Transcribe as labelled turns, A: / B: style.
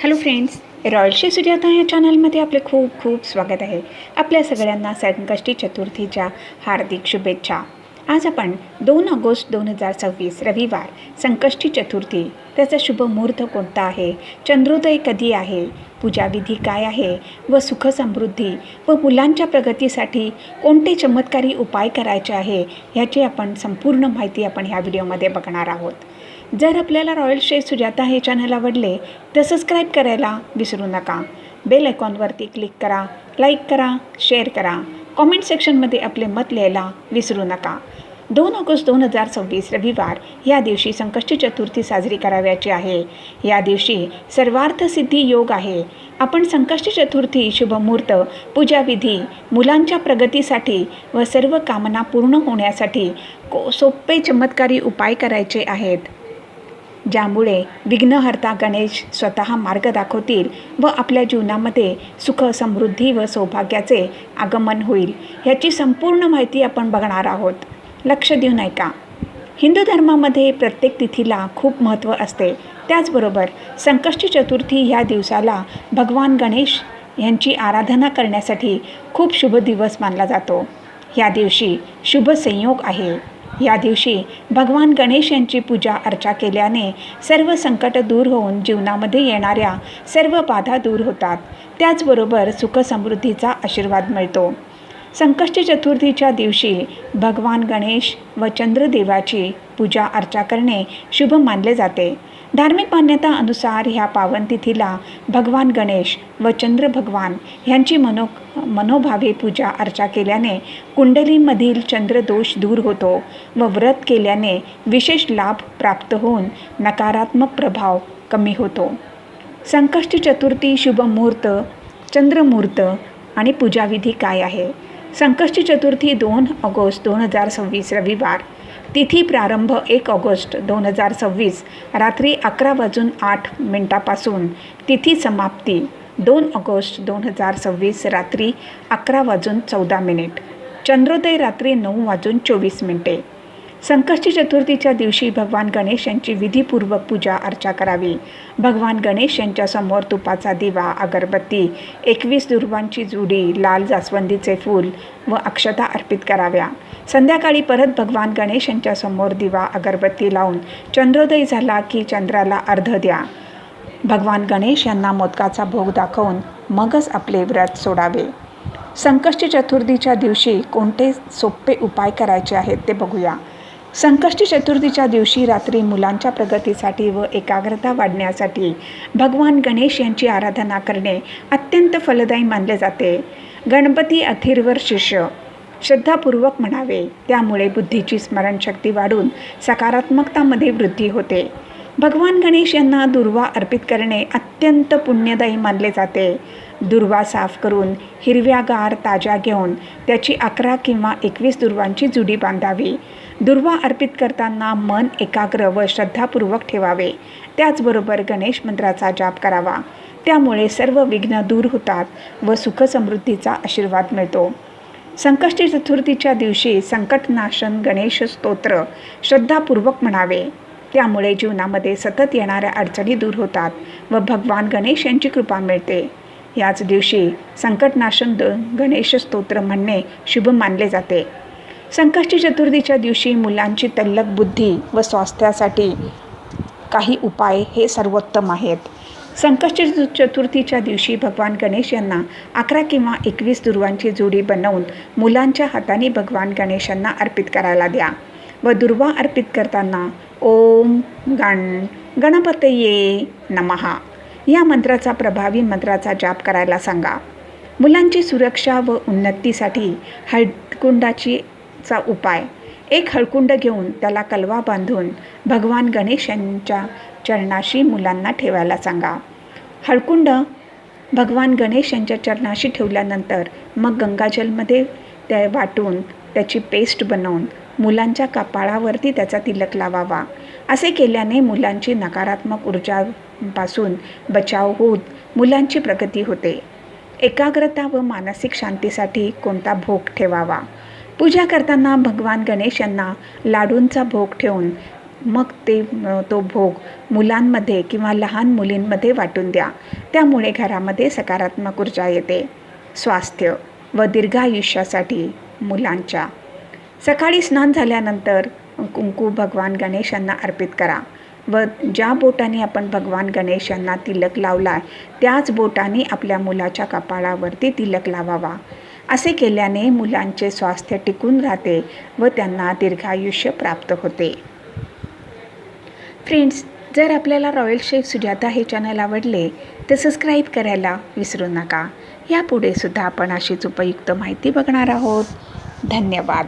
A: Hello friends, रॉयलशी Sujata या चॅनलमध्ये आपले खूप खूप स्वागत आहे. आपल्या सगळ्यांना संकष्टी चतुर्थीच्या हार्दिक शुभेच्छा. आज आपण 2 ऑगस्ट 2026 रविवार संकष्टी चतुर्थी, त्याचा शुभ मुहूर्त कोणता आहे, चंद्रोदय कधी आहे, पूजाविधी काय आहे व सुखसमृद्धी व मुलांच्या प्रगतीसाठी कोणते चमत्कारी उपाय करायचे आहे ह्याची आपण संपूर्ण माहिती आपण ह्या व्हिडिओमध्ये बघणार आहोत. जर आपल्याला रॉयल सुजाता हे चॅनल आवडले तर सबस्क्राईब करायला विसरू नका. बेल आयकॉनवरती क्लिक करा, लाईक करा, शेअर करा, कॉमेंट सेक्शनमध्ये आपले मत लिहायला विसरू नका. 2 ऑगस्ट 2026 रविवार या दिवशी संकष्टी चतुर्थी साजरी करावयाची आहे. या दिवशी सर्वार्थ सिद्धी योग आहे. आपण संकष्टी चतुर्थी शुभमुहूर्त, पूजाविधी, मुलांच्या प्रगतीसाठी व सर्व कामना पूर्ण होण्यासाठी सोपे चमत्कारी उपाय करायचे आहेत, ज्यामुळे विघ्नहर्ता गणेश स्वतः मार्ग दाखवतील व आपल्या जीवनामध्ये सुख, समृद्धी व सौभाग्याचे आगमन होईल. याची संपूर्ण माहिती आपण बघणार आहोत. लक्ष देऊन ऐका. हिंदू धर्मामध्ये प्रत्येक तिथीला खूप महत्त्व असते. त्याचबरोबर संकष्टी चतुर्थी ह्या दिवसाला भगवान गणेश यांची आराधना करण्यासाठी खूप शुभ दिवस मानला जातो. या दिवशी शुभ संयोग आहे. या दिवशी भगवान गणेश यांची पूजा अर्चा केल्याने सर्व संकट दूर होऊन जीवनामध्ये येणाऱ्या सर्व बाधा दूर होतात. त्याचबरोबर सुखसमृद्धीचा आशीर्वाद मिळतो. संकष्टी चतुर्थीच्या दिवशी भगवान गणेश व चंद्रदेवाची पूजा अर्चा करणे शुभ मानले जाते. धार्मिक मान्यता अनुसार ह्या पावन तिथीला भगवान गणेश व चंद्र भगवान यांची मनोभावे पूजा अर्चा केल्याने कुंडलीमधील चंद्रदोष दूर होतो व व्रत केल्याने विशेष लाभ प्राप्त होऊन नकारात्मक प्रभाव कमी होतो. संकष्टी चतुर्थी शुभ मुहूर्त, चंद्रमुहूर्त आणि पूजाविधी काय आहे? संकष्टी चतुर्थी 2 ऑगस्ट 2026 रविवार. तिथी प्रारंभ 1 ऑगस्ट 2026 रात्री 11:08 तिथी समाप्ती 2 ऑगस्ट 2026 रात्री 11:14. चंद्रोदय रात्री 9:24. संकष्टी चतुर्थीच्या दिवशी भगवान गणेश यांची विधीपूर्वक पूजा अर्चा करावी. भगवान गणेश यांच्यासमोर तुपाचा दिवा, अगरबत्ती, 21 दुर्वांची जुडी, लाल जास्वंदीचे फूल व अक्षता अर्पित कराव्या. संध्याकाळी परत भगवान गणेश यांच्यासमोर दिवा, अगरबत्ती लावून चंद्रोदय झाला की चंद्राला अर्घ्य द्या. भगवान गणेश यांना मोदकाचा भोग दाखवून मगच आपले व्रत सोडावे. संकष्टी चतुर्थीच्या दिवशी कोणते सोपे उपाय करायचे आहेत ते बघूया. संकष्टी चतुर्थीच्या दिवशी रात्री मुलांच्या प्रगतीसाठी व एकाग्रता वाढण्यासाठी भगवान गणेश यांची आराधना करणे अत्यंत फलदायी मानले जाते. गणपती अथिर्वर शिष्य श्रद्धापूर्वक म्हणावे, त्यामुळे बुद्धीची स्मरणशक्ती वाढून सकारात्मकतामध्ये वृद्धी होते. भगवान गणेश यांना दुर्वा अर्पित करणे अत्यंत पुण्यदायी मानले जाते. दुर्वा साफ करून हिरव्यागार ताज्या घेऊन त्याची 11 किंवा 21 दुर्वांची जुडी बांधावी. दुर्वा अर्पित करताना मन एकाग्र व श्रद्धापूर्वक ठेवावे. त्याचबरोबर गणेश मंत्राचा जाप करावा. त्यामुळे सर्व विघ्न दूर होतात व सुखसमृद्धीचा आशीर्वाद मिळतो. संकष्टी चतुर्थीच्या दिवशी संकटनाशन गणेश स्तोत्र श्रद्धापूर्वक म्हणावे. त्यामुळे जीवनामध्ये सतत येणाऱ्या अडचणी दूर होतात व भगवान गणेश यांची कृपा मिळते. याच दिवशी संकटनाशन गणेश स्तोत्र म्हणणे शुभ मानले जाते. संकष्टी चतुर्थीच्या दिवशी मुलांची तल्लख बुद्धी व स्वास्थ्यासाठी काही उपाय हे सर्वोत्तम आहेत. संकष्टी चतुर्थीच्या दिवशी भगवान गणेश यांना 11 किंवा 21 दुर्वांची जोडी बनवून मुलांच्या हाताने भगवान गणेशांना अर्पित करायला द्या व दुर्वा अर्पित करताना ओम गणपतये नमः या मंत्राचा प्रभावी मंत्राचा जाप करायला सांगा. मुलांची सुरक्षा व उन्नतीसाठी हळकुंडाचा उपाय. एक हळकुंड घेऊन त्याला कलवा बांधून भगवान गणेश यांच्या चरणाशी मुलांना ठेवायला सांगा. हळकुंड भगवान गणेश यांच्या चरणाशी ठेवल्यानंतर मग गंगाजलमध्ये त्या वाटून त्याची पेस्ट बनवून मुलांच्या कपाळावरती त्याचा तिलक लावावा. असे केल्याने मुलांची नकारात्मक ऊर्जापासून बचाव होत मुलांची प्रगती होते. एकाग्रता व मानसिक शांतीसाठी कोणता भोग ठेवावा? पूजा करताना भगवान गणेश यांना लाडूंचा भोग ठेवून मग तो भोग मुलांमध्ये किंवा लहान मुलींमध्ये वाटून द्या. त्यामुळे घरामध्ये सकारात्मक ऊर्जा येते. स्वास्थ्य व दीर्घायुष्यासाठी मुलांच्या सकाळी स्नान झाल्यानंतर कुंकू भगवान गणेशांना अर्पित करा व ज्या बोटाने आपण भगवान गणेशांना तिलक लावला त्याच बोटाने आपल्या मुलाच्या कपाळावरती तिलक लावावा. असे केल्याने मुलांचे स्वास्थ्य टिकून राहते व त्यांना दीर्घायुष्य प्राप्त होते. फ्रेंड्स, जर आपल्याला रॉयल शेफ सुजाता हे चॅनल आवडले तर सबस्क्राईब करायला विसरू नका. यापुढे सुद्धा आपण अशीच उपयुक्त माहिती बघणार आहोत. धन्यवाद.